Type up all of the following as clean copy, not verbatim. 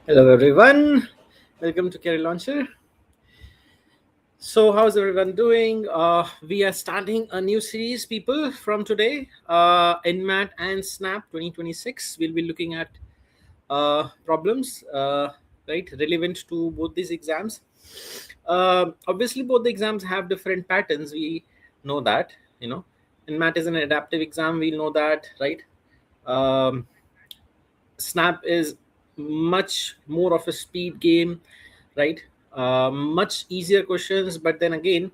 Hello everyone, welcome to Career Launcher. So how's everyone doing? We are starting a new series, people, from today. NMAT and SNAP 2026. We'll be looking at problems, right, relevant to both these exams. Obviously, both the exams have different patterns. We know that, NMAT is an adaptive exam. We know that, right? Um, Snap is much more of a speed game, right? Much easier questions, but then again,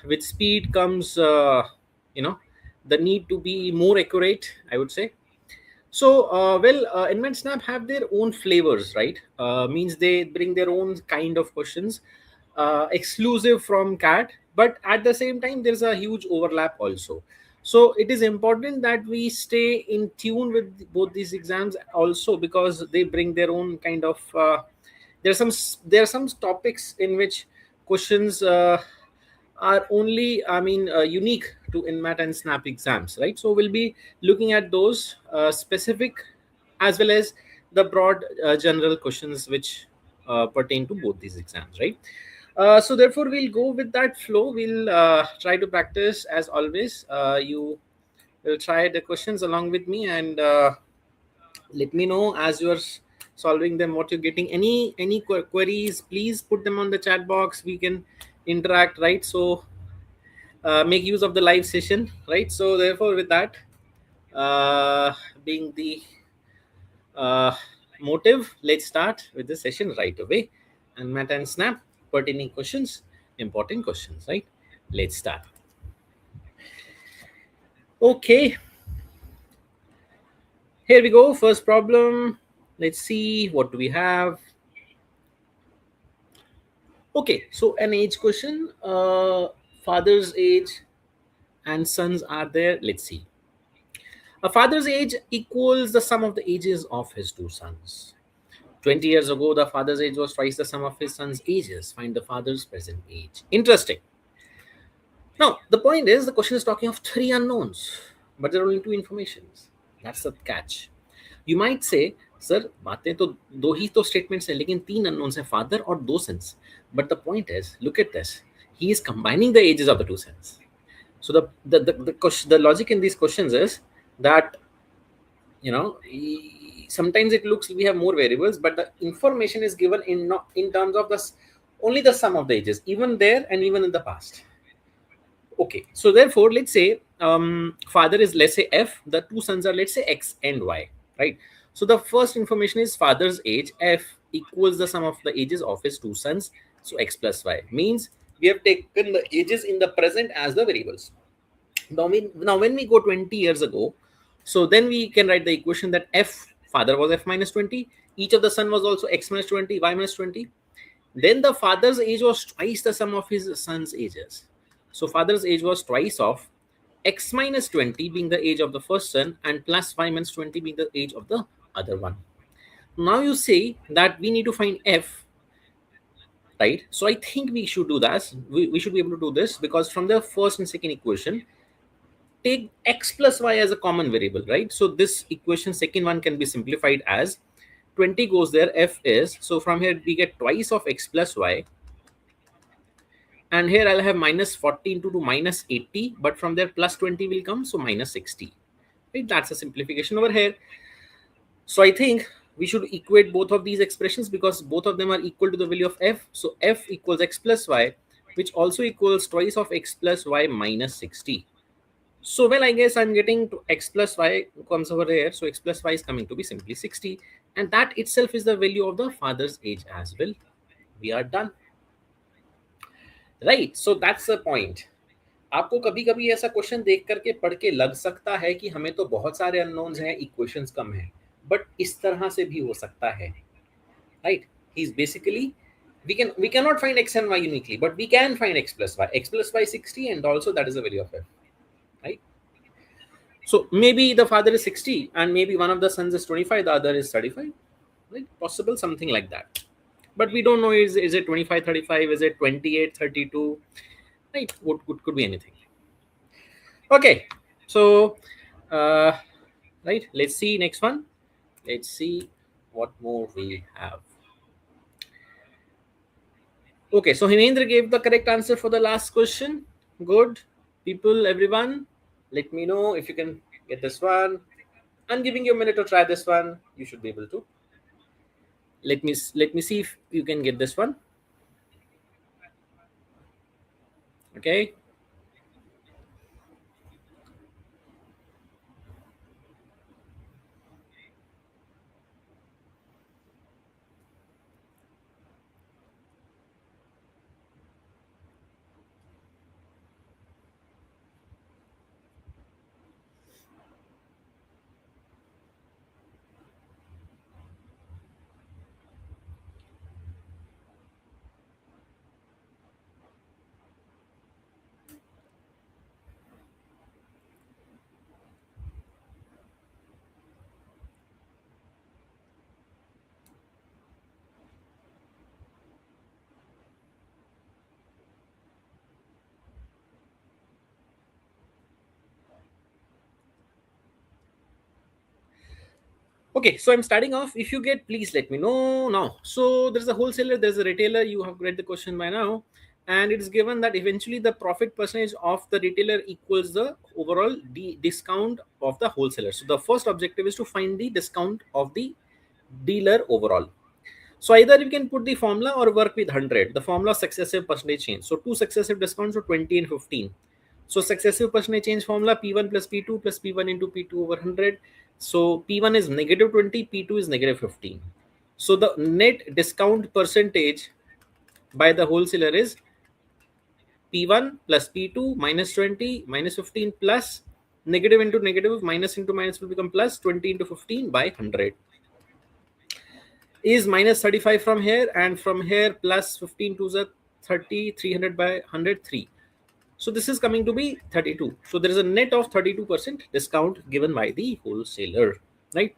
with speed comes, you know, the need to be more accurate, I would say. So, Invent Snap have their own flavors, right? Means they bring their own kind of questions, exclusive from CAT, but at the same time, there's a huge overlap also. So, it is important that we stay in tune with both these exams also because they bring their own kind of. There are some topics in which questions are only, unique to INMAT and SNAP exams, right? So we'll be looking at those specific as well as the broad general questions which pertain to both these exams, right? So therefore we'll go with that flow. We'll try to practice as always. You will try the questions along with me, and let me know as you're solving them what you're getting. Any queries, please put them on the chat box. We can interact, right? So make use of the live session, right? So therefore with that uh, being the uh, motive, let's start with the session right away. And Matt and Snap, pertaining questions, important questions, right? Let's start. Okay, here we go. First problem. Let's see what do we have. Okay, so an age question. Father's age and sons are there. Let's see. A father's age equals the sum of the ages of his two sons. 20 years ago, the father's age was twice the sum of his son's ages. Find the father's present age. Interesting. Now, the point is, the question is talking of three unknowns, but there are only two informations. That's the catch. You might say, sir, बातें तो दो ही तो statements हैं, लेकिन तीन unknowns हैं, father और दो sons. But the point is, look at this. He is combining the ages of the two sons. So the logic in these questions is that sometimes it looks we have more variables, but the information is given in not in terms of only the sum of the ages, even there and even in the past. Okay, so therefore let's say father is, let's say, F, the two sons are, let's say, X and Y, right? So the first information is father's age, F, equals the sum of the ages of his two sons, so X plus Y, means we have taken the ages in the present as the variables. Now when we go 20 years ago, so then we can write the equation that F, father was F minus 20, each of the son was also X minus 20, Y minus 20. Then the father's age was twice the sum of his son's ages. So father's age was twice of X minus 20 being the age of the first son and plus Y minus 20 being the age of the other one. Now you say that we need to find F, right? So I think we should do that. We should be able to do this because from the first and second equation, take X plus Y as a common variable, right? So this equation, second one, can be simplified as 20 goes there, F is, so from here we get twice of X plus Y, and here I'll have minus 40 into 2 minus 80, but from there plus 20 will come, so minus 60, right? That's a simplification over here. So I think we should equate both of these expressions because both of them are equal to the value of F. So F equals X plus Y, which also equals twice of X plus Y minus 60. So, well, I guess I'm getting to X plus Y comes over here. So X plus Y is coming to be simply 60. And that itself is the value of the father's age as well. We are done. Right. So that's the point. आपको कभी कभी ऐसा question देख करके पढ़ के लग सकता है कि हमें तो बहुत सारे अननोन्स हैं, इक्वेशंस कम हैं, बट इस तरह से भी हो सकता है, right? He is basically we cannot find X and Y uniquely, but we can find X plus Y. X plus Y 60, and also that is the value of F, right? So maybe the father is 60 and maybe one of the sons is 25, the other is 35, right? Possible, something like that. But we don't know, is it 25, 35, is it 28, 32, right? Could be anything. Okay, so, right, let's see next one. Let's see what more we have. Okay, so Hemendra gave the correct answer for the last question. Good. People, everyone, let me know if you can get this one. I'm giving you a minute to try this one. You should be able to. Let me see if you can get this one. Okay. Okay, so I'm starting off. If you get, please let me know now. So there's a wholesaler, there's a retailer. You have read the question by now, and it is given that eventually the profit percentage of the retailer equals the overall discount of the wholesaler. So the first objective is to find the discount of the dealer overall. So either you can put the formula or work with 100. The formula successive percentage change. So two successive discounts, so 20 and 15. So successive percentage change formula P1 plus P2 plus P1 into P2 over 100. So P1 is negative 20, P2 is negative 15. So the net discount percentage by the wholesaler is P1 plus P2 minus 20 minus 15 plus negative into negative minus into minus will become plus 20 into 15 by 100. Is minus 35 from here, and from here plus 15 to the 30, 300 by 103. So this is coming to be 32. So there is a net of 32% discount given by the wholesaler, right?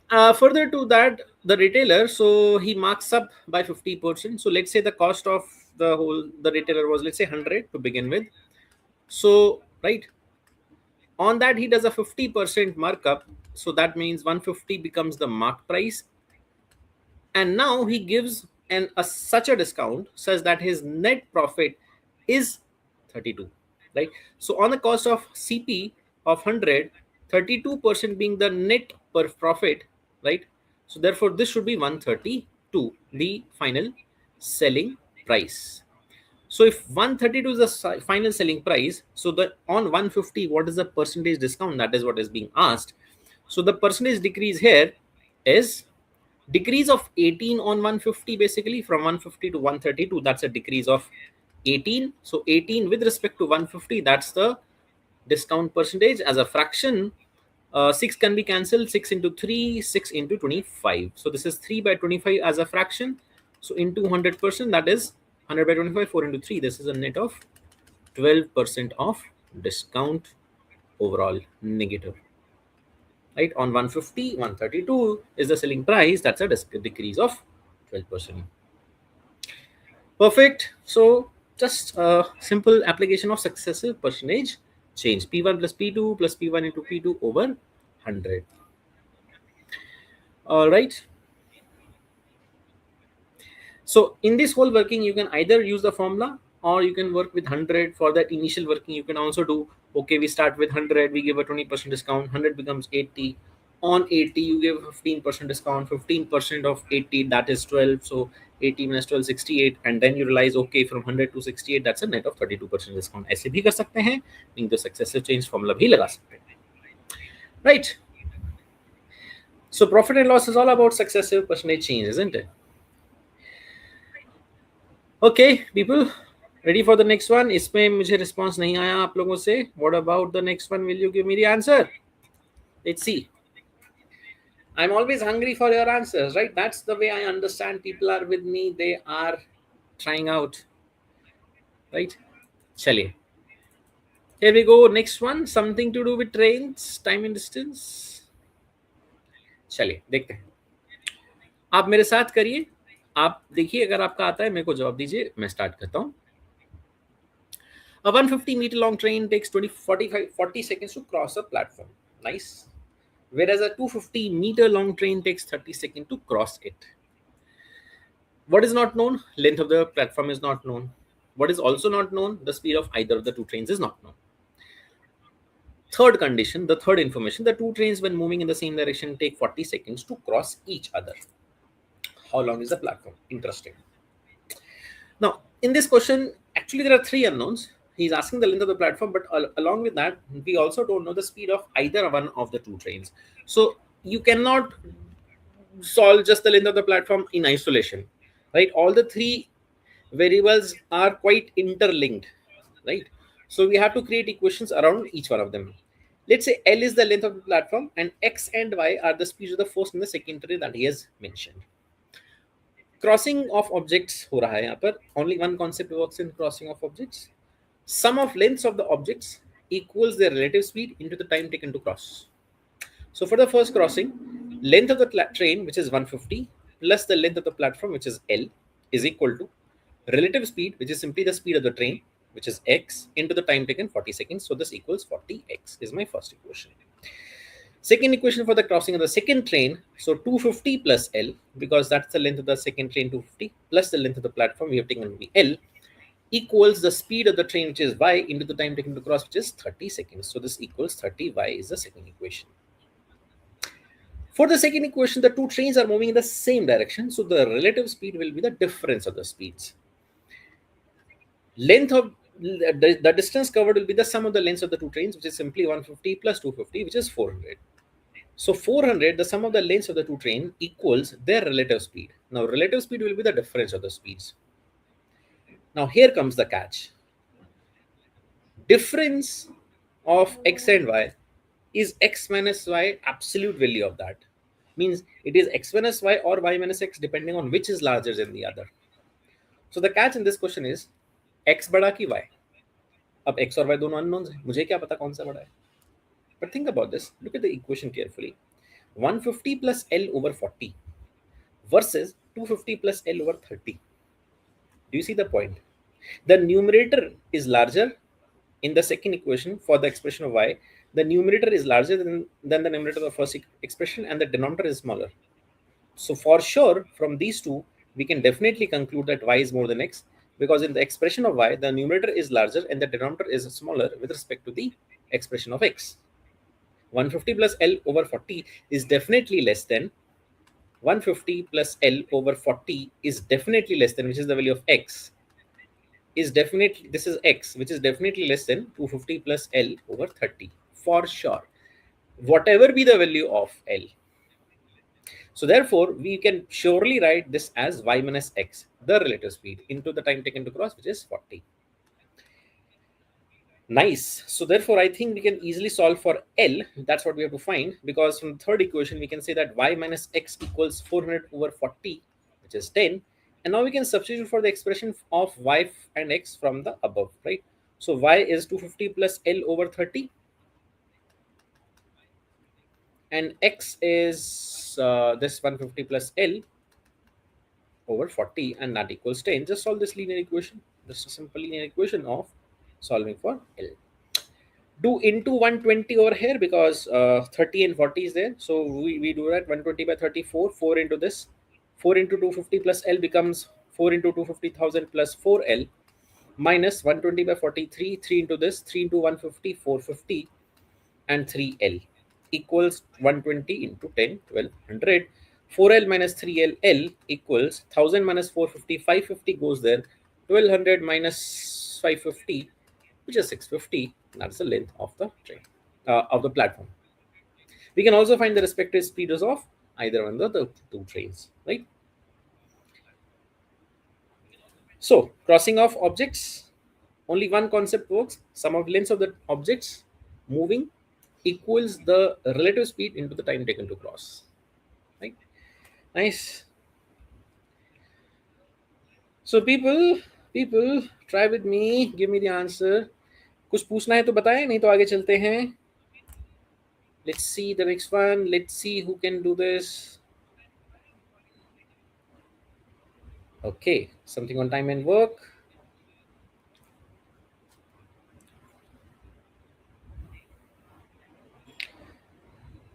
Further to that, the retailer, so he marks up by 50%. So let's say the cost of the retailer was, let's say 100 to begin with. So right on that, he does a 50% markup. So that means 150 becomes the mark price, and now he gives such a discount such that his net profit is 32, right? So on the cost of CP of 100, 32% being the net per profit, right? So therefore this should be 132, the final selling price. So if 132 is the final selling price, so the on 150, what is the percentage discount? That is what is being asked. So the percentage decrease here is decrease of 18 on 150, basically from 150 to 132. That's a decrease of 18. So 18 with respect to 150, that's the discount percentage. As a fraction, 6 can be cancelled. 6 into 3, 6 into 25. So this is 3 by 25 as a fraction. So into 100%, that is 100 by 25, 4 into 3. This is a net of 12% of discount overall negative. Right, on 150, 132 is the selling price. That's a decrease of 12%. Perfect. So just a simple application of successive percentage change. P1 plus P2 plus P1 into P2 over 100. All right. So in this whole working, you can either use the formula or you can work with 100. For that initial working, you can also do, okay, we start with 100, we give a 20% discount, 100 becomes 80. On 80, you give 15% discount, 15% of 80, that is 12. So 80 minus 12, 68. And then you realize, okay, from 100 to 68, that's a net of 32% discount. ऐसे भी कर सकते हैं, नहीं तो successive change formula भी लगा सकते हैं. Right. So profit and loss is all about successive percentage change, isn't it? Okay, people, ready for the next one? इसमें मुझे response नहीं आया आप लोगों से. What about the next one? Will you give me the answer? Let's see. I'm always hungry for your answers, right? That's the way I understand. People are with me. They are trying out, right? Chaliye. Here we go. Next one, something to do with trains, time and distance. चलिए देखते हैं. आप मेरे साथ करिए. आप देखिए, अगर आपका आता है मेरे को जवाब दीजिए. मैं स्टार्ट करता हूँ. A 150-meter long train takes 40 seconds to cross a platform. Nice. whereas a 250-meter long train takes 30 seconds to cross it. What is not known? Length of the platform is not known. What is also not known? The speed of either of the two trains is not known. Third condition, the third information, the two trains when moving in the same direction take 40 seconds to cross each other. How long is the platform? Interesting. Now, in this question, actually there are three unknowns. He's asking the length of the platform, but along with that, we also don't know the speed of either one of the two trains. So you cannot solve just the length of the platform in isolation, right? All the three variables are quite interlinked, right? So we have to create equations around each one of them. Let's say L is the length of the platform and X and Y are the speeds of the first and the second train that he has mentioned. Crossing of objects हो रहा है यहाँ पर. Only one concept works in crossing of objects. Sum of lengths of the objects equals their relative speed into the time taken to cross. So for the first crossing, length of the train, which is 150, plus the length of the platform, which is L, is equal to relative speed, which is simply the speed of the train, which is x, into the time taken, 40 seconds. So this equals 40x is my first equation. Second equation for the crossing of the second train, so 250 plus L, because that's the length of the second train, 250, plus the length of the platform, we have taken L, equals the speed of the train, which is y, into the time taken to cross, which is 30 seconds. So this equals 30y is the second equation. For the second equation, the two trains are moving in the same direction, so the relative speed will be the difference of the speeds. Length of the distance covered will be the sum of the lengths of the two trains, which is simply 150 plus 250, which is 400. So 400, the sum of the lengths of the two trains equals their relative speed. Now relative speed will be the difference of the speeds. Now here comes the catch. Difference of x and y is x minus y absolute value of that. Means it is x minus y or y minus x depending on which is larger than the other. So the catch in this question is x बड़ा की y. अब x और y दोनों unknowns हैं. मुझे क्या पता कौन सा बड़ा है? But think about this. Look at the equation carefully. 150 plus L over 40 versus 250 plus L over 30. Do you see the point? The numerator is larger in the second equation for the expression of y. The numerator is larger than the numerator of the first expression, and the denominator is smaller. So for sure, from these two, we can definitely conclude that y is more than x, because in the expression of y, the numerator is larger and the denominator is smaller with respect to the expression of x. 150 plus L over 40 is definitely less than 150 plus L over 40 is definitely less than, which is the value of x, is definitely, this is x, which is definitely less than 250 plus L over 30 for sure, whatever be the value of L. So therefore, we can surely write this as y minus x, the relative speed, into the time taken to cross, which is 40. Nice. So therefore, I think we can easily solve for L. That's what we have to find, because from the third equation, we can say that y minus x equals 400 over 40, which is 10. And now we can substitute for the expression of y and x from the above, right? So y is 250 plus L over 30. And x is this 150 plus L over 40, and that equals 10. Just solve this linear equation. This is a simple linear equation of solving for L. Do into 120 over here, because 30 and 40 is there. So we do that 120 by 34, 4 into this. 4 into 250 plus L becomes 4 into 250,000 plus 4L minus 120 by 43, 3 into this, 3 into 150, 450 and 3L equals 120 into 10, 1200. 4L minus 3L, L equals 1000 minus 450, 550 goes there. 1200 minus 550, which is 650. That's the length of the train, of the platform. We can also find the respective speeds of either one of the two trains, right? So crossing of objects, only one concept works. Sum of lengths of the objects moving equals the relative speed into the time taken to cross, right? Nice. So people try with me, give me the answer. कुछ पूछना है तो बताएं, नहीं तो आगे चलते हैं. Let's see the next one. Let's see who can do this. Okay, something on time and work.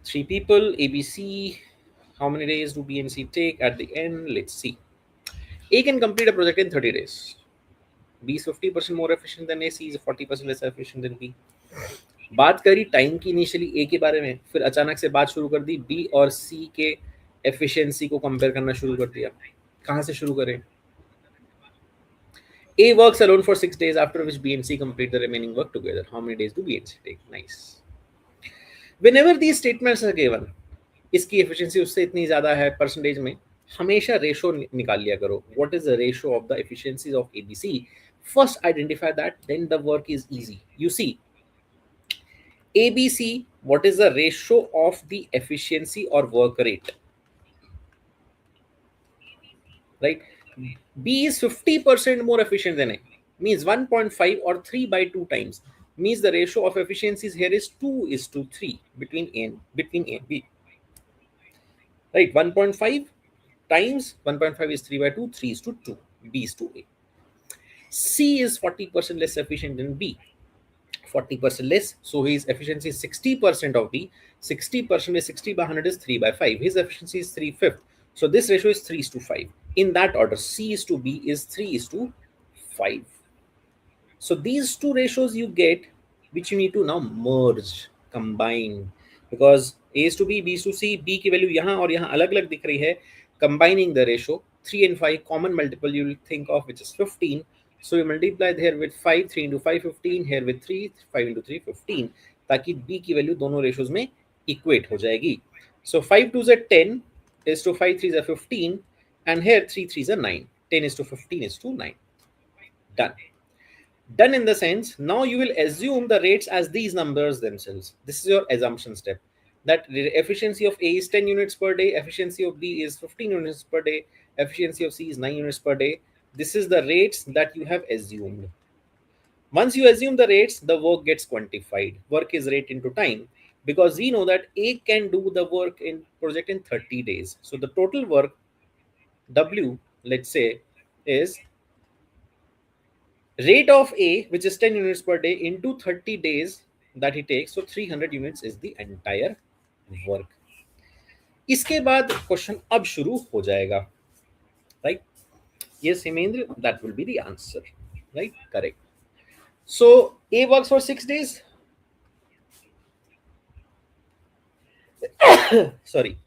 Three people, ABC. How many days do B and C take at the end? Let's see. A can complete a project in 30 days. B is 50% more efficient than A. C is 40% less efficient than B. बात करी time की initially ए के बारे में, फिर अचानक से बात शुरू कर दी बी और सी के एफिशिएंसी को कंपेयर करना शुरू कर दिया. कहाँ से शुरू करें? A works alone for 6 days, after which B and C complete the remaining work together. How many days do B and C take? Nice. Whenever these statements are given, इसकी एफिशिएंसी उससे इतनी ज़्यादा है परसेंटेज में, हमेशा ratio निकाल लिया करो. What is the ratio of the efficiencies of ABC? First identify that, then the work is easy. You see ABC, what is the ratio of the efficiency or work rate? Right? B is 50% more efficient than A, means 1.5 or 3 by 2 times, means the ratio of efficiencies here is 2 is to 3 between A and B. Right? 1.5 times 1.5 is 3 by 2, 3 is to 2, B is to A. C is 40% less efficient than B. 40% less, so his efficiency is 60% of B. 60% is 60 by 100 is 3 by 5. His efficiency is 3/5. So this ratio is 3 is to 5. In that order, C is to B is 3 is to 5. So these two ratios you get, which you need to now merge, combine, because A is to B is to C, B की value यहाँ और यहाँ अलग-अलग दिख रही है. Combining the ratio, 3 and 5 common multiple you will think of, which is 15. So you multiply here with 5, 3 into 5 15, here with 3, 5 into 3 15, ताकि B की value दोनों ratios में equate हो जाएगी. So 5 2s are 10, is to 5 3s are 15, and here 3 3s are 9. 10 is to 15 is to 9. Done. Done in the sense, now you will assume the rates as these numbers themselves. This is your assumption step. That the efficiency of A is 10 units per day, efficiency of B is 15 units per day, efficiency of C is 9 units per day. This is the rates that you have assumed. Once you assume the rates, the work gets quantified. Work is rate into time, because we know that A can do the work in project in 30 days. So the total work W, let's say, is rate of A, which is 10 units per day, into 30 days that he takes. So 300 units is the entire work. इसके बाद question अब शुरू हो जाएगा. Right? Yes, Hemendra, that will be the answer. Right? Correct. So A works for 6 days. Sorry.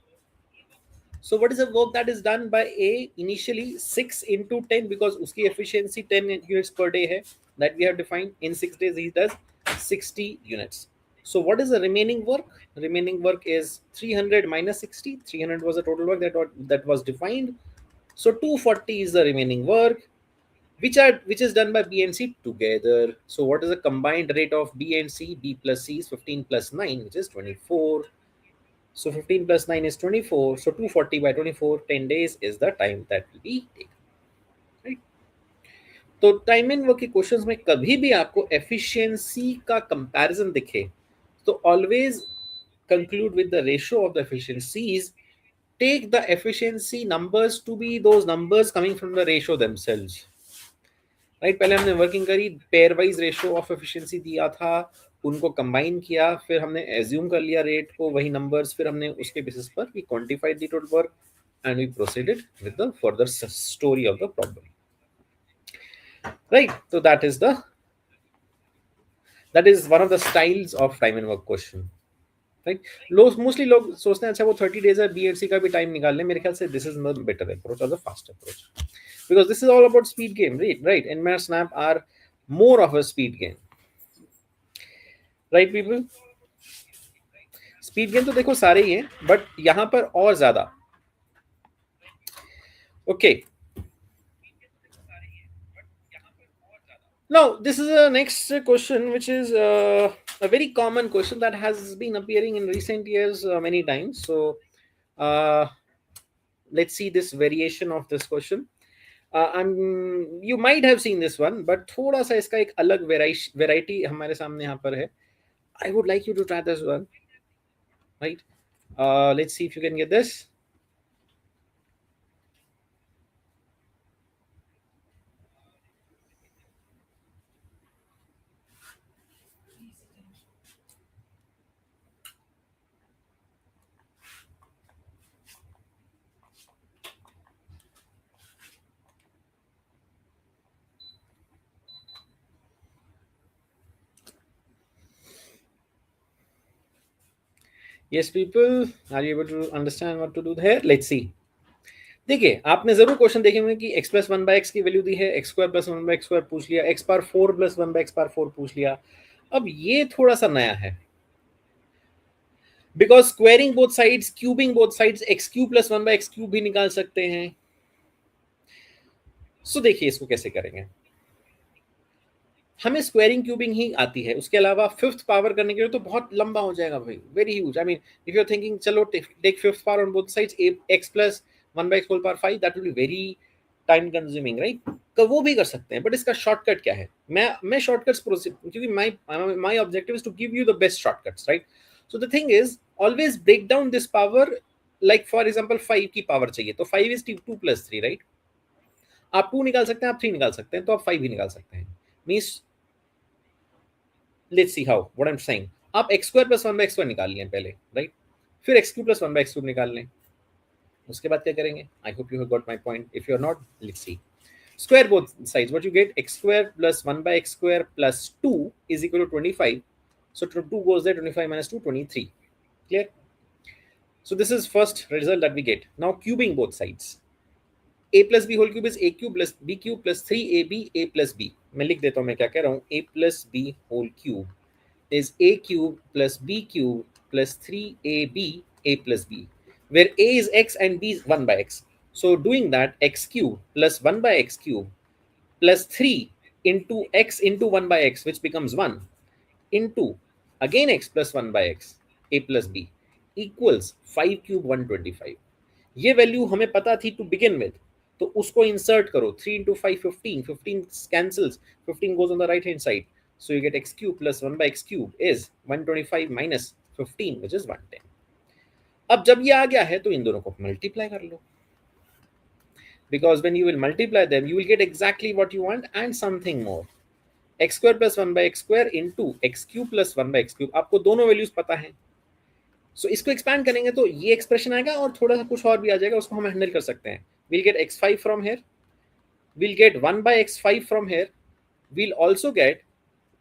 So what is the work that is done by A? Initially 6 into 10, because uski efficiency 10 units per day hai, that we have defined. In 6 days he does 60 units. So what is the remaining work? Remaining work is 300 minus 60. 300 was the total work that was defined. So 240 is the remaining work, which is done by B and C together. So what is the combined rate of B and C? B plus C is 15 plus 9, which is 24. So 15 plus 9 is 24. So 240 by 24, 10 days is the time that will be taken. Right? तो time and work के questions में कभी भी आपको efficiency का comparison दिखे, तो always conclude with the ratio of the efficiencies. Take the efficiency numbers to be those numbers coming from the ratio themselves. Right? पहले हमने वर्किंग करी, pair wise ratio of efficiency दिया था, उनको कंबाइन किया, फिर हमने एज्यूम कर लिया रेट को, वही नंबर्स, फिर हमने उसके बेसिस पर we quantified the total work and we proceeded with the further story of the problem. Right? तो that is one of the styles of time and work question. Right? Mostly लोग सोचते हैं अच्छा वो 30 डेज है, B and सी का भी time निकाल ले. मेरे ख्याल से this is the better approach और the fast approach, because this is all about speed game, right? NMAT, snap are more of a speed game, right people? Speed game तो देखो सारे ही हैं, but यहाँ पर और ज्यादा. Okay, now this is a next question, which is a very common question that has been appearing in recent years many times. So let's see this variation of this question. You might have seen this one, but थोड़ा सा इसका एक अलग variety हमारे सामने यहाँ पर है. I would like you to try this one, right? Let's see if you can get this. Yes, people, are you able to understand what to do here? Let's see. देखिए, आपने जरूर क्वेश्चन देखे होंगे कि x plus one by x की value दी है, x square plus one by x square पूछ लिया, x power four plus one by x power four पूछ लिया. अब ये थोड़ा सा नया है, because squaring both sides, cubing both sides, x cube plus one by x cube भी निकाल सकते हैं. सो देखिए इसको कैसे करेंगे. हमें स्क्वायरिंग क्यूबिंग ही आती है, उसके अलावा फिफ्थ पावर करने के लिए तो बहुत लंबा हो जाएगा भाई, very huge. I mean if you are thinking चलो take fifth power on both sides, x plus one by x whole power five, that will be very time consuming, right. तो वो भी कर सकते हैं, बट इसका शॉर्टकट क्या है. मैं शॉर्टकट्स प्रोसीड, क्योंकि my objective is to give you the best shortcuts, right. So the thing is always break down this power. Like for example 5 की पावर चाहिए तो 5 इज 2 प्लस 3, राइट. आप 2 निकाल सकते हैं, आप 3 निकाल सकते हैं, तो आप 5 भी निकाल सकते हैं. Means let's see how what I am saying. आप x square plus one by x square निकाल लें पहले, राइट. फिर x cube plus one by x cube निकाल लें. उसके बाद क्या करेंगे. I hope you have got my point. If you are not, let's see. Square both sides. What you get? X square plus 1 by x square plus 2 is equal to 25. So 2 goes there. 25 minus 2, 23. Clear? So this is first result that we get. Now cubing both sides. A plus b whole cube is a cube plus b cube plus 3ab a plus b. मैं लिख देता हूँ मैं क्या कह रहा हूँ. A plus b whole cube is a cube plus b cube plus 3ab a plus b, where a is x and b is 1 by x. So doing that, x cube plus 1 by x cube plus 3 into x into 1 by x, which becomes 1, into again x plus 1 by x a plus b equals 5 cube 125. ये value हमें पता थी to begin with, तो उसको insert करो. 3 into 5 15, 15 cancels, 15 goes on the right hand side, so you get x cube plus 1 by x cube is 125 minus 15, which is 110. अब जब ये आ गया है तो इन दोनों को मल्टीप्लाई कर लो, because when you will multiply them you will get exactly what you want and something more. x square plus 1 by x square into x cube plus 1 by x cube. आपको दोनों वैल्यूज पता है, सो इसको expand करेंगे तो ये expression आएगा और थोड़ा सा कुछ और भी आ जाएगा, उसको हम हैंडल कर सकते हैं. we'll get x5 from here, we'll get 1 by x5 from here, we'll also get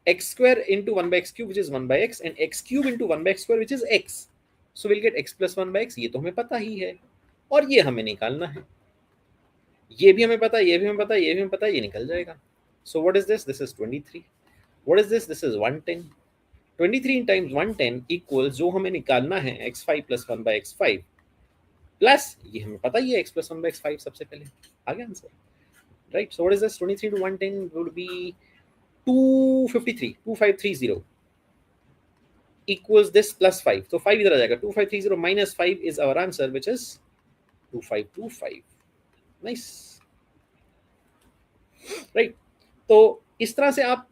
x square into 1 by x cube which is 1 by x and x cube into 1 by x square which is x. so we'll get x plus 1 by x. ये तो हमें पता ही है और ये हमें निकालना है. ये भी हमें पता है, ये भी हमें पता है, ये भी हमें पता है, ये निकल जाएगा. So what is this. This is 23. What is this. This is 110. 23 times 110 equals जो हमें निकालना है x5 plus 1 by x5 plus ये हमें पता ही है x plus 1 by x5. सबसे पहले आ गया answer, right. So what is this. 23 to 110 would be 253, 2530 equals this plus 5. तो 5 इधर आ जाएगा. 2530 minus 5 is our answer, which is 2525. Nice, right. तो इस तरह से आप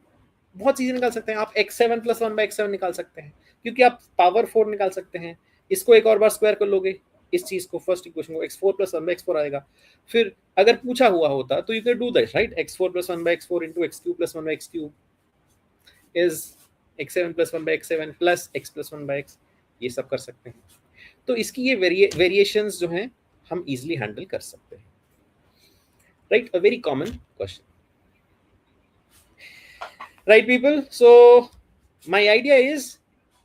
बहुत चीजें निकाल सकते हैं. आप x7 plus 1 by x7 निकाल सकते हैं, क्योंकि आप पावर 4 निकाल सकते हैं. इसको एक और बार स्क्वायर कर लोगे, इस चीज को, फर्स्ट इक्वेशन को, x4 plus 1 by x4 आएगा. फिर अगर पूछा हुआ होता तो you can do that, right. x4 plus 1 by x4 into x cube plus 1 by x cube is x7 plus 1 by x7 plus x plus 1 by x. ये सब कर सकते हैं. तो इसकी ये वेरिएशंस जो हैं हम इजीली हैंडल कर सकते हैं, right. A very common question, right people. So my idea is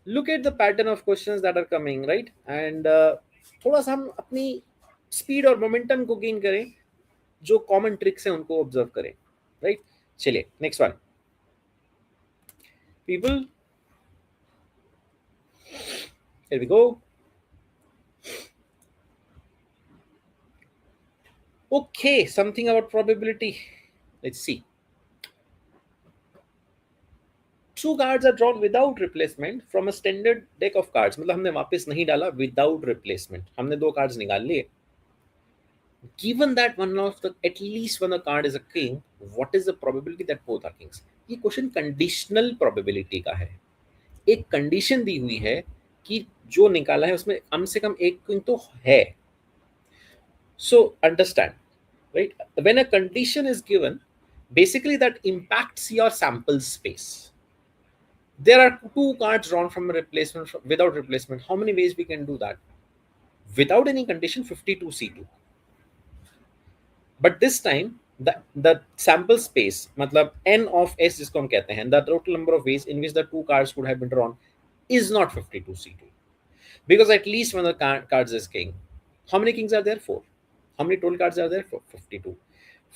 look at the pattern of questions that are coming, right, and थोड़ा सा हम अपनी स्पीड और मोमेंटम को गेन करें, जो कॉमन ट्रिक्स हैं उनको ऑब्जर्व करें, राइट. चलिए next one people, here we go. Okay, something about probability. Let's see. Two cards are drawn without replacement from a standard deck of cards. मतलब हमने वापस नहीं डाला, without replacement. हमने दो cards निकाल लिए. Given that one of the, at least one of the card is a king, what is the probability that both are kings? ये क्वेश्चन कंडीशनल प्रोबेबिलिटी का है. एक कंडीशन दी हुई है कि जो निकाला है उसमें कम से कम एक किंग तो है. So understand, right? When a condition is given, basically that impacts your sample space. There are two cards drawn from a replacement, without replacement. How many ways we can do that? Without any condition, 52C2. But this time, the sample space, मतलब n of s जिसको हम कहते हैं, the total number of ways in which the two cards could have been drawn is not 52C2. because at least one of the cards is king. How many kings are there? 4. How many total cards are there? 52.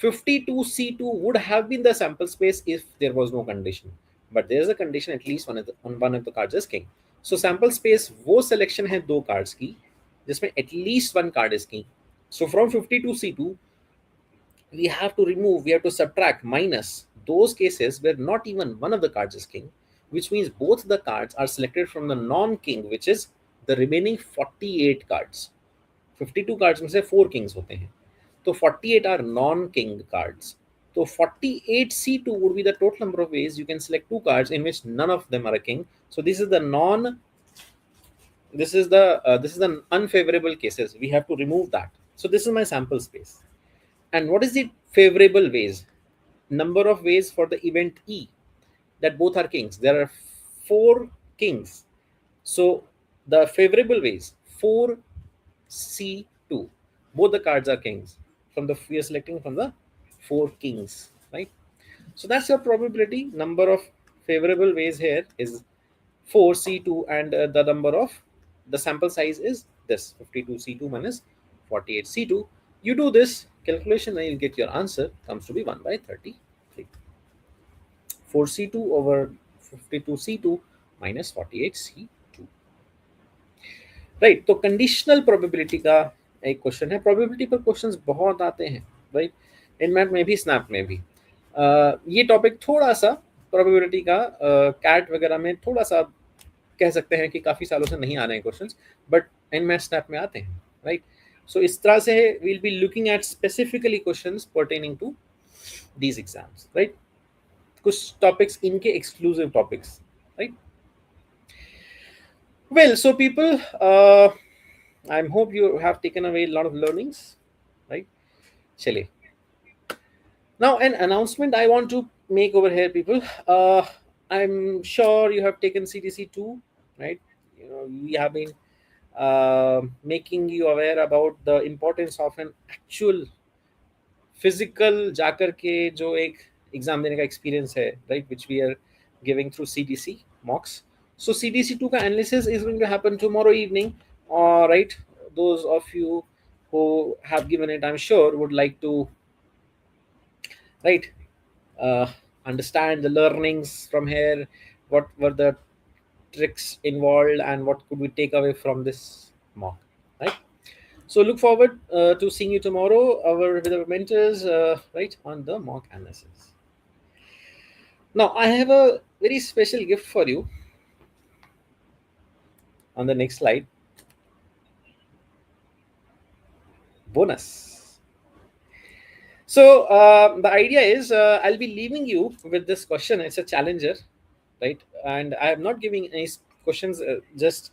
52C2 would have been the sample space if there was no condition. But there is a condition, at least one of the cards is king. So sample space वो selection है 2 cards की जिसमें at least 1 card is king. So from 52C2 we have to subtract, minus those cases where not even one of the cards is king, which means both the cards are selected from the non-king, which is the remaining 48 cards. 52 cards में से 4 kings होते हैं, तो 48 are non-king cards. So 48C2 would be the total number of ways you can select 2 cards in which none of them are a king. So this is the unfavorable cases. We have to remove that. So this is my sample space. And what is the favorable ways? Number of ways for the event E that both are kings. There are 4 kings. So the favorable ways 4C2. Both the cards are kings. We are selecting from the 4 kings, right? So that's your probability. Number of favorable ways here is 4C2, and the number of the sample size is this 52C2 minus 48C2. You do this calculation and you'll get your answer comes to be 1/33. 4C2 over 52C2 minus 48C2. Right, तो conditional probability का एक question है. Probability पर questions बहुत आते हैं, right, इनमैट में भी, स्नैप में भी. ये टॉपिक थोड़ा सा प्रोबेबिलिटी का कैट वगैरह में थोड़ा सा कह सकते हैं कि काफ़ी सालों से नहीं आ रहे हैं क्वेश्चंस, बट इनमैट स्नैप में आते हैं, राइट. सो इस तरह से we'll be looking at specifically questions pertaining to these exams, right. कुछ टॉपिक्स इनके exclusive topics, right. Well, so people, I hope you have taken away a lot of learnings, right? Chale. Now, an announcement I want to make over here, people. I'm sure you have taken CTC 2, right? You know, we have been making you aware about the importance of an actual physical जाकर के जो एक exam देने का experience है, right, which we are giving through CTC mocks. So CTC2 का analysis is going to happen tomorrow evening. Right, those of you who have given it, I'm sure, would like to, right, understand the learnings from here. What were the tricks involved and what could we take away from this mock, right? So look forward to seeing you tomorrow with our mentors, right, on the mock analysis. Now, I have a very special gift for you on the next slide. Bonus. So the idea is I'll be leaving you with this question. It's a challenger, right? And I am not giving any questions just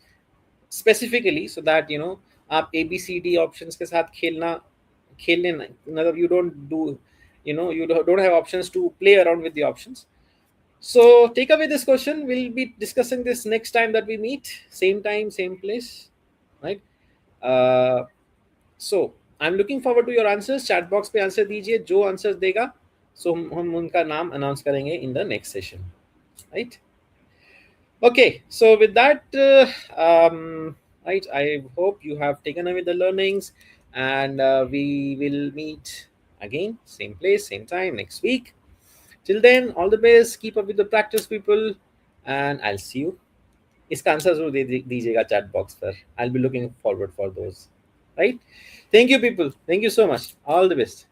specifically so that, you know, आप ABCD options के साथ खेलने नहीं, मतलब you don't do, you know, you don't have options to play around with the options. So take away this question. We'll be discussing this next time that we meet, same time, same place, right? So I'm looking forward to your answers. Chat box पे answer दीजिए, जो answers देगा so हम उनका नाम announce करेंगे in the next session, right? Okay, so with that, right, I hope you have taken away the learnings, and we will meet again, same place, same time next week. Till then, all the best. Keep up with the practice, people, and I'll see you. इसका answer जरूर दीजिएगा chat box पर. I'll be looking forward for those. Right? Thank you, people. Thank you so much. All the best.